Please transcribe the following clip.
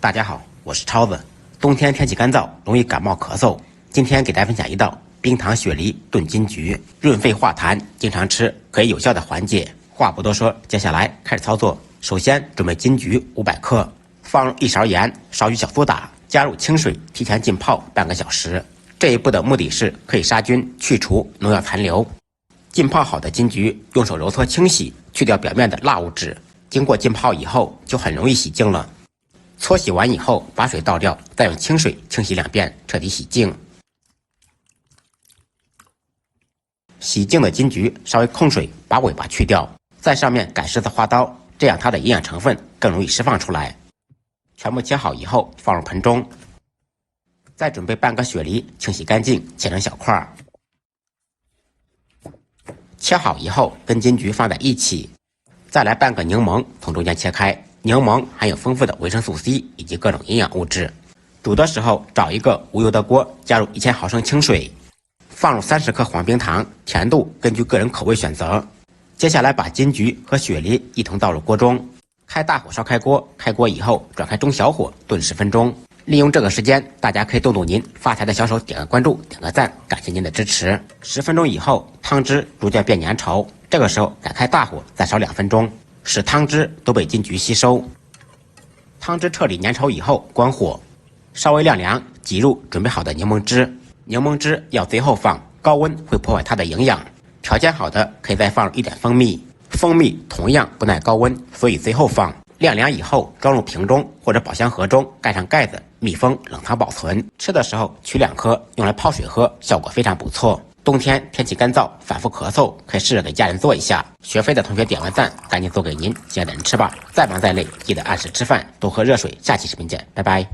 大家好，我是超子。冬天天气干燥，容易感冒咳嗽。今天给大家分享一道冰糖雪梨炖金桔，润肺化痰，经常吃可以有效的缓解。话不多说，接下来开始操作。首先准备金桔500克，放入1勺盐，少许小苏打，加入清水，提前浸泡半个小时。这一步的目的是可以杀菌、去除农药残留。浸泡好的金桔用手揉搓清洗，去掉表面的蜡物质。经过浸泡以后，就很容易洗净了。搓洗完以后，把水倒掉，再用清水清洗2遍，彻底洗净。洗净的金桔稍微控水，把尾巴去掉，在上面改十字花刀，这样它的营养成分更容易释放出来。全部切好以后，放入盆中。再准备半个雪梨，清洗干净，切成小块。切好以后，跟金桔放在一起。再来半个柠檬，从中间切开。柠檬含有丰富的维生素 C 以及各种营养物质。煮的时候找一个无油的锅，加入1000毫升清水，放入30克黄冰糖，甜度根据个人口味选择。接下来把金桔和雪梨一同倒入锅中，开大火烧开锅。开锅以后转开中小火炖10分钟。利用这个时间，大家可以动动您发财的小手，点个关注，点个赞，感谢您的支持。10分钟以后，汤汁逐渐变粘稠，这个时候改开大火再烧2分钟，使汤汁都被金桔吸收。汤汁彻底粘稠以后，关火，稍微晾凉，挤入准备好的柠檬汁。柠檬汁要最后放，高温会破坏它的营养。调煎好的可以再放入一点蜂蜜，蜂蜜同样不耐高温，所以最后放。晾凉以后装入瓶中或者保鲜盒中，盖上盖子，密封冷藏保存。吃的时候取2颗用来泡水喝，效果非常不错。冬天天气干燥，反复咳嗽，可以试着给家人做一下。学飞的同学点完赞，赶紧做给您亲爱的人吃吧。再忙再累，记得按时吃饭，多喝热水。下期视频见，拜拜。